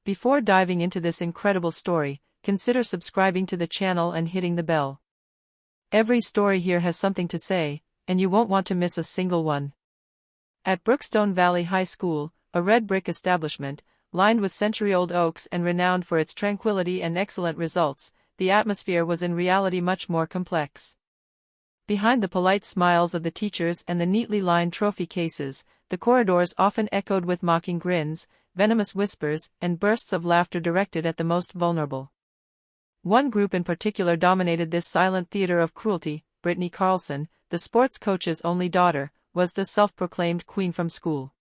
Before diving into this incredible story, consider subscribing to the channel and hitting the bell. Every story here has something to say, and you won't want to miss a single one. At Brookstone Valley High School, a red brick establishment, lined with century-old oaks and renowned for its tranquility and excellent results, the atmosphere was in reality much more complex. Behind the polite smiles of the teachers and the neatly lined trophy cases, the corridors often echoed with mocking grins, venomous whispers, and bursts of laughter directed at the most vulnerable. One group in particular dominated this silent theater of cruelty. Brittany Carlson, the sports coach's only daughter, was the self-proclaimed queen from school.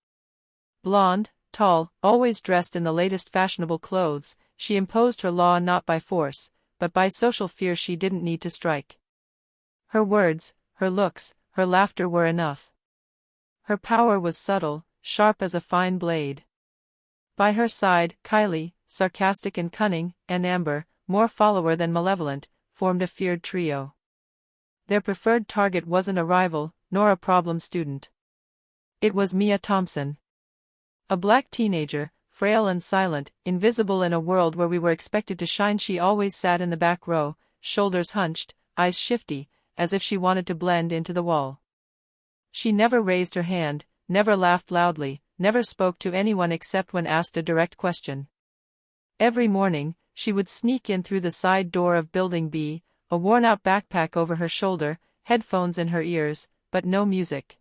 Blonde, tall, always dressed in the latest fashionable clothes, she imposed her law not by force, but by social fear she didn't need to strike. Her words, her looks, her laughter were enough. Her power was subtle, sharp as a fine blade. By her side, Kylie, sarcastic and cunning, and Amber, more follower than malevolent, formed a feared trio. Their preferred target wasn't a rival, nor a problem student. It was Mia Thompson. A black teenager, frail and silent, invisible in a world where we were expected to shine. She always sat in the back row, shoulders hunched, eyes shifty, as if she wanted to blend into the wall. She never raised her hand, never laughed loudly, never spoke to anyone except when asked a direct question. Every morning, she would sneak in through the side door of Building B, a worn-out backpack over her shoulder, headphones in her ears, but no music.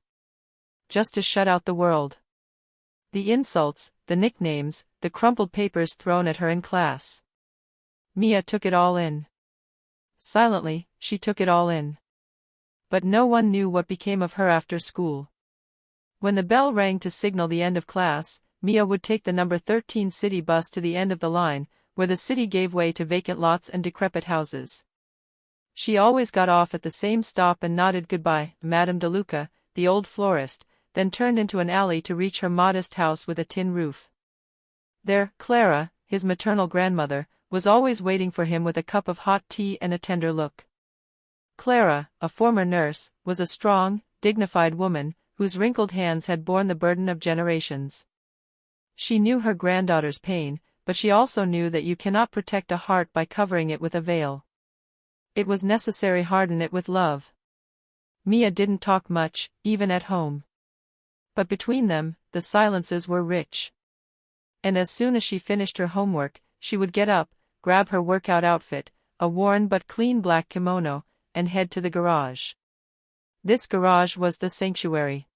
Just to shut out the world. The insults, the nicknames, the crumpled papers thrown at her in class. Mia took it all in. Silently, she took it all in. But no one knew what became of her after school. When the bell rang to signal the end of class, Mia would take the number 13 city bus to the end of the line, where the city gave way to vacant lots and decrepit houses. She always got off at the same stop and nodded goodbye, Madame DeLuca, the old florist, then turned into an alley to reach her modest house with a tin roof. There, Clara, his maternal grandmother, was always waiting for him with a cup of hot tea and a tender look. Clara, a former nurse, was a strong, dignified woman, whose wrinkled hands had borne the burden of generations. She knew her granddaughter's pain, but she also knew that you cannot protect a heart by covering it with a veil. It was necessary to harden it with love. Mia didn't talk much, even at home. But between them, the silences were rich. And as soon as she finished her homework, she would get up, grab her workout outfit, a worn but clean black kimono, and head to the garage. This garage was the sanctuary.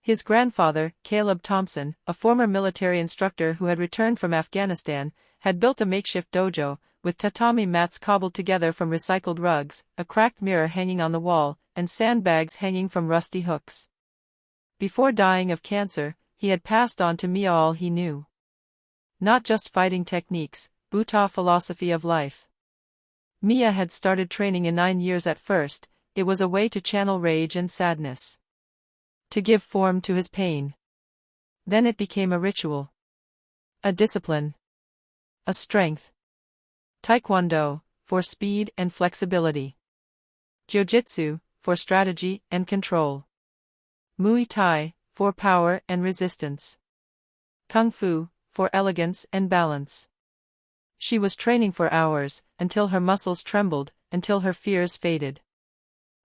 His grandfather, Caleb Thompson, a former military instructor who had returned from Afghanistan, had built a makeshift dojo, with tatami mats cobbled together from recycled rugs, a cracked mirror hanging on the wall, and sandbags hanging from rusty hooks. Before dying of cancer, he had passed on to Mia all he knew. Not just fighting techniques, Bhuta philosophy of life. Mia had started training in 9 years at first. It was a way to channel rage and sadness. To give form to his pain. Then it became a ritual. A discipline. A strength. Taekwondo, for speed and flexibility. Jiu-jitsu, for strategy and control. Muay Thai, for power and resistance. Kung Fu, for elegance and balance. She was training for hours, until her muscles trembled, until her fears faded.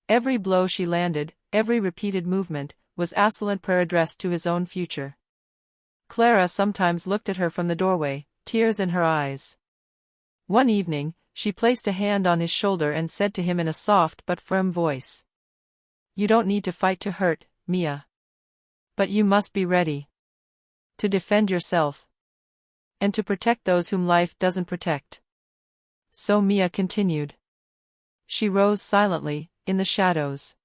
Every blow she landed, every repeated movement, was excellent prayer addressed to his own future. Clara sometimes looked at her from the doorway, tears in her eyes. One evening, she placed a hand on his shoulder and said to him in a soft but firm voice, "You don't need to fight to hurt, Mia. But you must be ready. To defend yourself. And to protect those whom life doesn't protect." So Mia continued. She rose silently, in the shadows.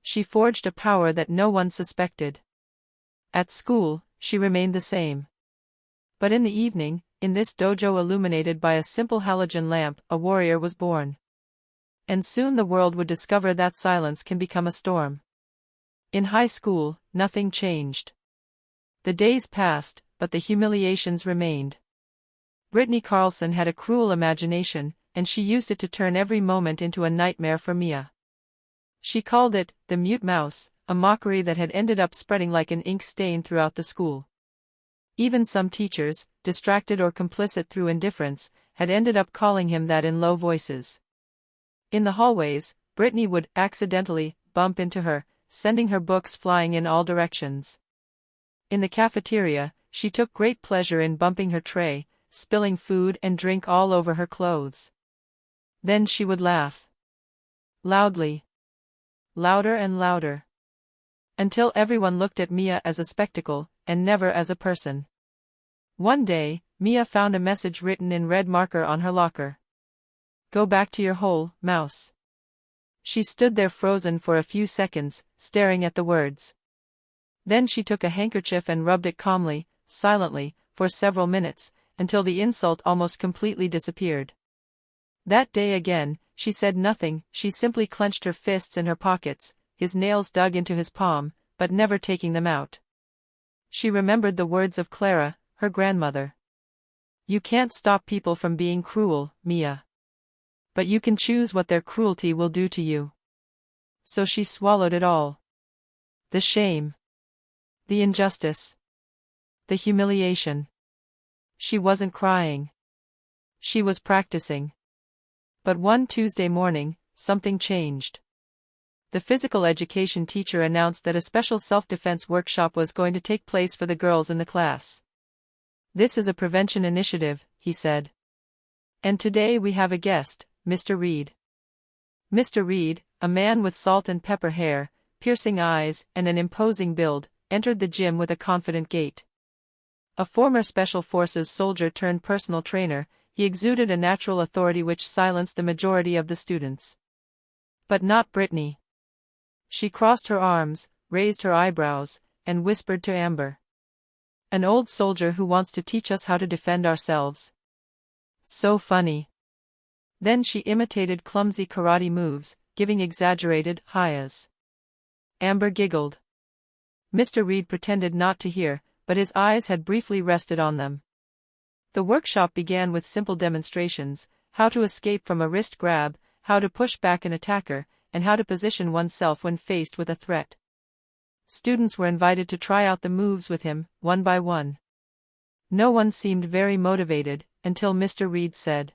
She forged a power that no one suspected. At school, she remained the same. But in the evening, in this dojo illuminated by a simple halogen lamp, a warrior was born. And soon the world would discover that silence can become a storm. In high school, nothing changed. The days passed, but the humiliations remained. Brittany Carlson had a cruel imagination, and she used it to turn every moment into a nightmare for Mia. She called it, the mute mouse, a mockery that had ended up spreading like an ink stain throughout the school. Even some teachers, distracted or complicit through indifference, had ended up calling him that in low voices. In the hallways, Brittany would accidentally bump into her, sending her books flying in all directions. In the cafeteria, she took great pleasure in bumping her tray, spilling food and drink all over her clothes. Then she would laugh. Loudly. Louder and louder. Until everyone looked at Mia as a spectacle, and never as a person. One day, Mia found a message written in red marker on her locker. "Go back to your hole, mouse." She stood there frozen for a few seconds, staring at the words. Then she took a handkerchief and rubbed it calmly, silently, for several minutes, until the insult almost completely disappeared. That day again, she said nothing, she simply clenched her fists in her pockets, his nails dug into his palm, but never taking them out. She remembered the words of Clara, her grandmother. "You can't stop people from being cruel, Mia. But you can choose what their cruelty will do to you." So she swallowed it all. The shame. The injustice. The humiliation. She wasn't crying. She was practicing. But one Tuesday morning, something changed. The physical education teacher announced that a special self-defense workshop was going to take place for the girls in the class. "This is a prevention initiative," he said. "And today we have a guest, Mr. Reed." Mr. Reed, a man with salt and pepper hair, piercing eyes, and an imposing build, entered the gym with a confident gait. A former Special Forces soldier turned personal trainer, he exuded a natural authority which silenced the majority of the students. But not Brittany. She crossed her arms, raised her eyebrows, and whispered to Amber. "An old soldier who wants to teach us how to defend ourselves. So funny." Then she imitated clumsy karate moves, giving exaggerated hi-yas. Amber giggled. Mr. Reed pretended not to hear, but his eyes had briefly rested on them. The workshop began with simple demonstrations: how to escape from a wrist grab, how to push back an attacker, and how to position oneself when faced with a threat. Students were invited to try out the moves with him, one by one. No one seemed very motivated, until Mr. Reed said,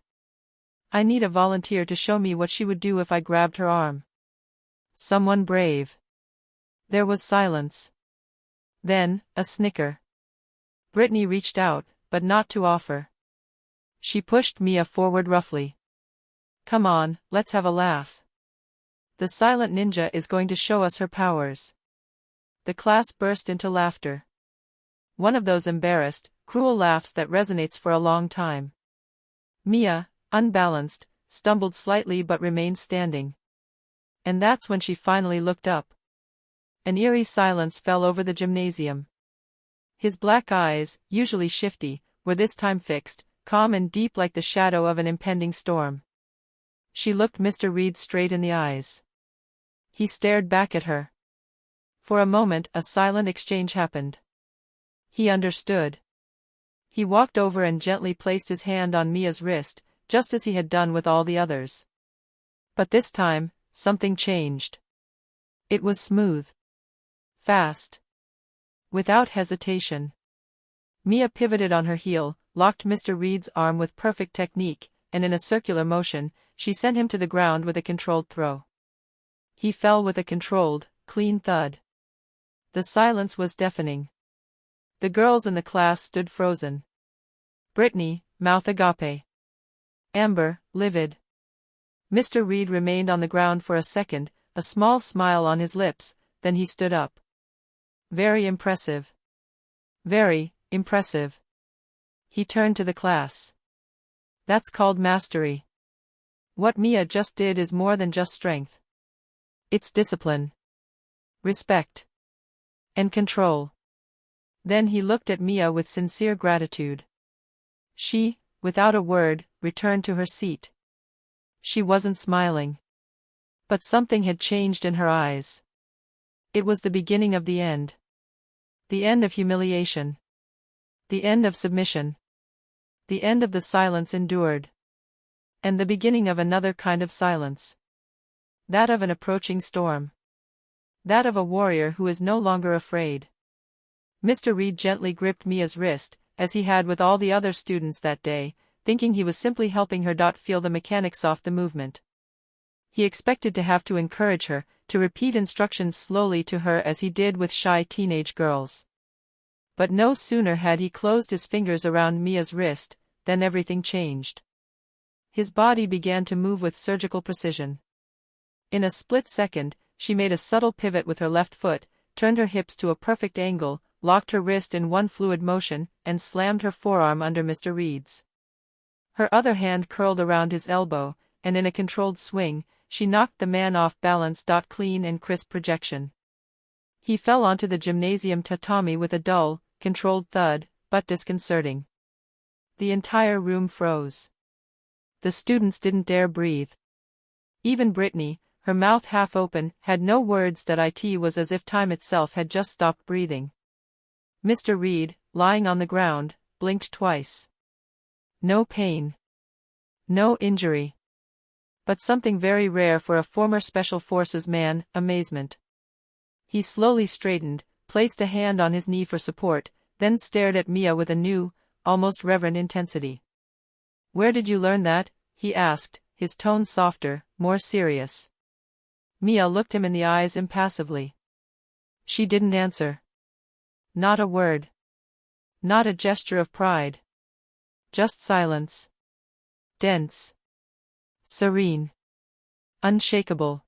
"I need a volunteer to show me what she would do if I grabbed her arm. Someone brave." There was silence. Then, a snicker. Brittany reached out, but not to offer. She pushed Mia forward roughly. "Come on, let's have a laugh. The silent ninja is going to show us her powers." The class burst into laughter. One of those embarrassed, cruel laughs that resonates for a long time. Mia, unbalanced, stumbled slightly but remained standing. And that's when she finally looked up. An eerie silence fell over the gymnasium. His black eyes, usually shifty, were this time fixed, calm and deep like the shadow of an impending storm. She looked Mr. Reed straight in the eyes. He stared back at her. For a moment a silent exchange happened. He understood. He walked over and gently placed his hand on Mia's wrist, just as he had done with all the others. But this time, something changed. It was smooth. Fast. Without hesitation. Mia pivoted on her heel, locked Mr. Reed's arm with perfect technique, and in a circular motion, she sent him to the ground with a controlled throw. He fell with a controlled, clean thud. The silence was deafening. The girls in the class stood frozen. Brittany, mouth agape. Amber, livid. Mr. Reed remained on the ground for a second, a small smile on his lips, then he stood up. Very impressive. Very impressive. He turned to the class. That's called mastery. What Mia just did is more than just strength. It's discipline. Respect. And control. Then he looked at Mia with sincere gratitude. She, without a word, returned to her seat. She wasn't smiling. But something had changed in her eyes. It was the beginning of the end. The end of humiliation. The end of submission. The end of the silence endured. And the beginning of another kind of silence. That of an approaching storm. That of a warrior who is no longer afraid. Mr. Reed gently gripped Mia's wrist, as he had with all the other students that day, thinking he was simply helping her feel the mechanics of the movement. He expected to have to encourage her, to repeat instructions slowly to her as he did with shy teenage girls. But no sooner had he closed his fingers around Mia's wrist, than everything changed. His body began to move with surgical precision. In a split second, she made a subtle pivot with her left foot, turned her hips to a perfect angle, locked her wrist in one fluid motion, and slammed her forearm under Mr. Reed's. Her other hand curled around his elbow, and in a controlled swing, she knocked the man off balance. Clean and crisp projection. He fell onto the gymnasium tatami with a dull, controlled thud, but disconcerting. The entire room froze. The students didn't dare breathe. Even Brittany, her mouth half open, had no words. It was as if time itself had just stopped breathing. Mr. Reed, lying on the ground, blinked twice. No pain. No injury. But something very rare for a former Special Forces man, amazement. He slowly straightened, placed a hand on his knee for support, then stared at Mia with a new, almost reverent intensity. "Where did you learn that?" he asked, his tone softer, more serious. Mia looked him in the eyes impassively. She didn't answer. Not a word. Not a gesture of pride. Just silence. Dense. Serene. Unshakable.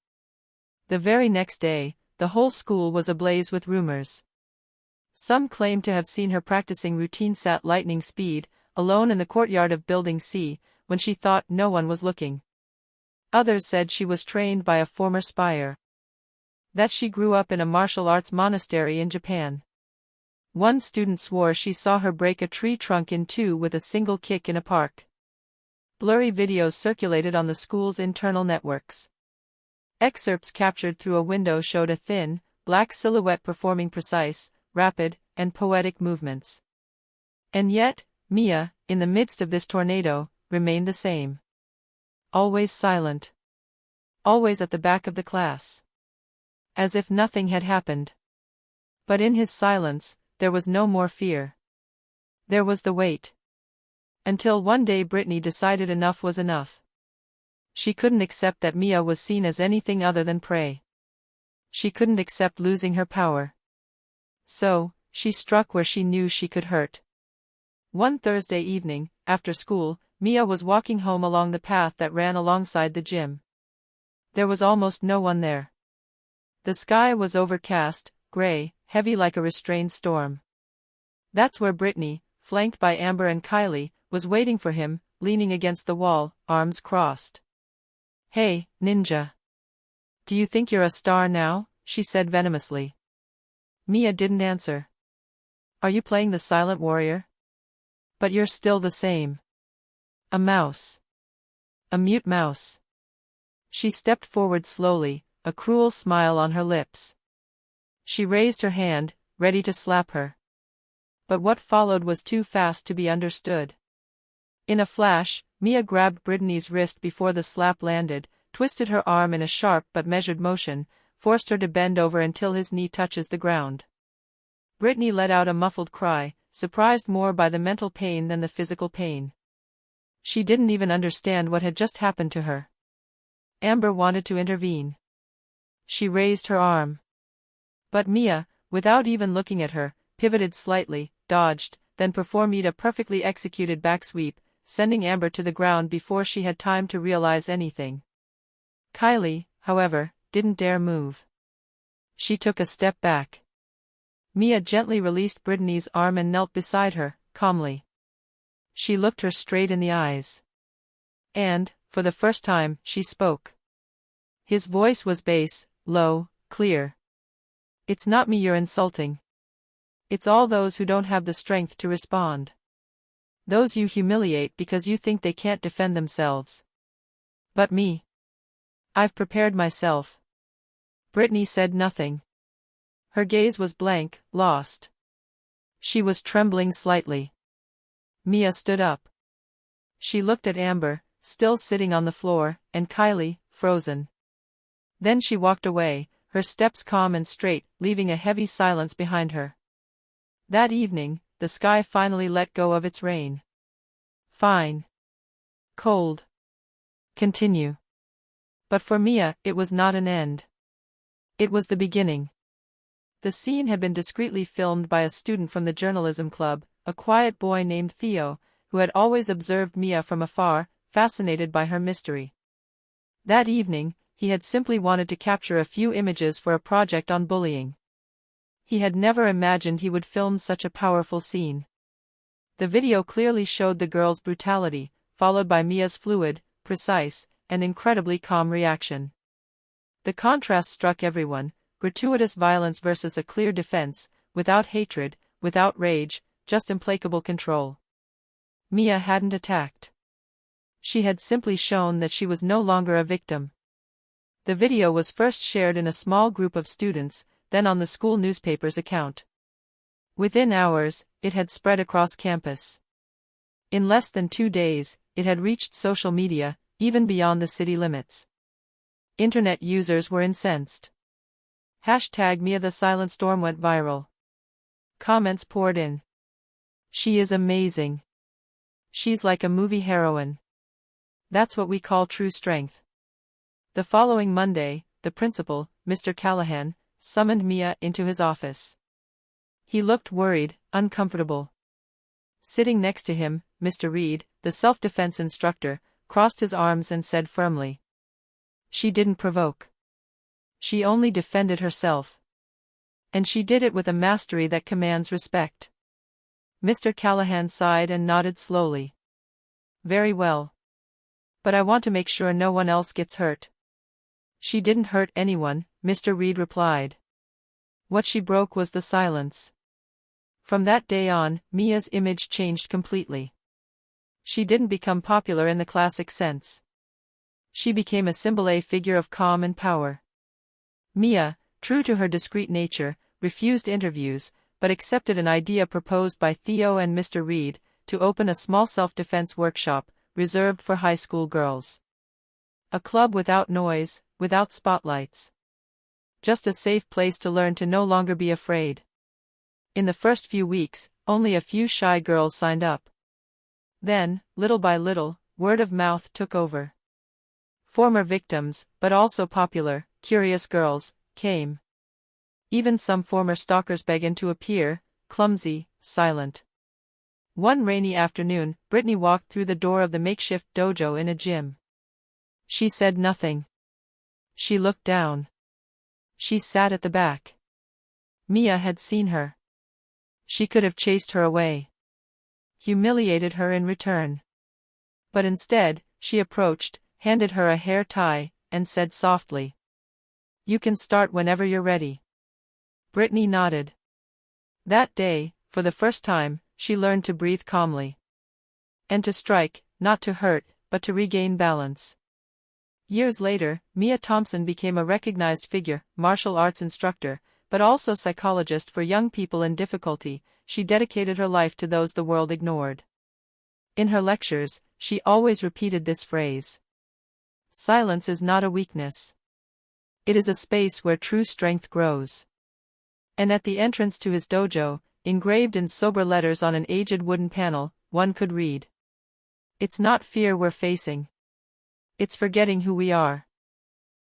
The very next day, the whole school was ablaze with rumors. Some claimed to have seen her practicing routine at lightning speed, alone in the courtyard of Building C, when she thought no one was looking. Others said she was trained by a former spy. That she grew up in a martial arts monastery in Japan. One student swore she saw her break a tree trunk in two with a single kick in a park. Blurry videos circulated on the school's internal networks. Excerpts captured through a window showed a thin, black silhouette performing precise, rapid, and poetic movements. And yet, Mia, in the midst of this tornado, remained the same. Always silent. Always at the back of the class. As if nothing had happened. But in his silence, there was no more fear. There was the wait. Until one day Brittany decided enough was enough. She couldn't accept that Mia was seen as anything other than prey. She couldn't accept losing her power. So, she struck where she knew she could hurt. One Thursday evening, after school, Mia was walking home along the path that ran alongside the gym. There was almost no one there. The sky was overcast, gray, heavy like a restrained storm. That's where Brittany, flanked by Amber and Kylie, was waiting for him, leaning against the wall, arms crossed. "Hey, ninja. Do you think you're a star now?" she said venomously. Mia didn't answer. "Are you playing the silent warrior? But you're still the same. A mouse. A mute mouse." She stepped forward slowly, a cruel smile on her lips. She raised her hand, ready to slap her. But what followed was too fast to be understood. In a flash, Mia grabbed Brittany's wrist before the slap landed, twisted her arm in a sharp but measured motion, forced her to bend over until his knee touches the ground. Brittany let out a muffled cry, surprised more by the mental pain than the physical pain. She didn't even understand what had just happened to her. Amber wanted to intervene. She raised her arm. But Mia, without even looking at her, pivoted slightly, dodged, then performed a perfectly executed back sweep, sending Amber to the ground before she had time to realize anything. Kylie, however, didn't dare move. She took a step back. Mia gently released Brittany's arm and knelt beside her, calmly. She looked her straight in the eyes. And, for the first time, she spoke. His voice was bass, low, clear. "It's not me you're insulting. It's all those who don't have the strength to respond. Those you humiliate because you think they can't defend themselves. But me. I've prepared myself." Brittany said nothing. Her gaze was blank, lost. She was trembling slightly. Mia stood up. She looked at Amber, still sitting on the floor, and Kylie, frozen. Then she walked away, her steps calm and straight, leaving a heavy silence behind her. That evening, the sky finally let go of its rain. Fine. Cold. Continue. But for Mia, it was not an end. It was the beginning. The scene had been discreetly filmed by a student from the journalism club, a quiet boy named Theo, who had always observed Mia from afar, fascinated by her mystery. That evening, he had simply wanted to capture a few images for a project on bullying. He had never imagined he would film such a powerful scene. The video clearly showed the girl's brutality, followed by Mia's fluid, precise, and incredibly calm reaction. The contrast struck everyone: gratuitous violence versus a clear defense, without hatred, without rage, just implacable control. Mia hadn't attacked. She had simply shown that she was no longer a victim. The video was first shared in a small group of students, then on the school newspaper's account. Within hours, it had spread across campus. In less than 2 days, it had reached social media, even beyond the city limits. Internet users were incensed. #Mia the Silent Storm went viral. Comments poured in. She is amazing. She's like a movie heroine. That's what we call true strength. The following Monday, the principal, Mr. Callahan, summoned Mia into his office. He looked worried, uncomfortable. Sitting next to him, Mr. Reed, the self-defense instructor, crossed his arms and said firmly, "She didn't provoke. She only defended herself. And she did it with a mastery that commands respect." Mr. Callahan sighed and nodded slowly. "Very well. But I want to make sure no one else gets hurt." "She didn't hurt anyone," Mr. Reed replied. "What she broke was the silence." From that day on, Mia's image changed completely. She didn't become popular in the classic sense. She became a symbol figure of calm and power. Mia, true to her discreet nature, refused interviews, but accepted an idea proposed by Theo and Mr. Reed, to open a small self-defense workshop, reserved for high school girls. A club without noise, without spotlights. Just a safe place to learn to no longer be afraid. In the first few weeks, only a few shy girls signed up. Then, little by little, word of mouth took over. Former victims, but also popular, curious girls, came. Even some former stalkers began to appear, clumsy, silent. One rainy afternoon, Brittany walked through the door of the makeshift dojo in a gym. She said nothing. She looked down. She sat at the back. Mia had seen her. She could have chased her away. Humiliated her in return. But instead, she approached, handed her a hair tie, and said softly, "You can start whenever you're ready." Brittany nodded. That day, for the first time, she learned to breathe calmly. And to strike, not to hurt, but to regain balance. Years later, Mia Thompson became a recognized figure, martial arts instructor, but also psychologist for young people in difficulty. She dedicated her life to those the world ignored. In her lectures, she always repeated this phrase: "Silence is not a weakness. It is a space where true strength grows." And at the entrance to his dojo, engraved in sober letters on an aged wooden panel, one could read, "It's not fear we're facing. It's forgetting who we are."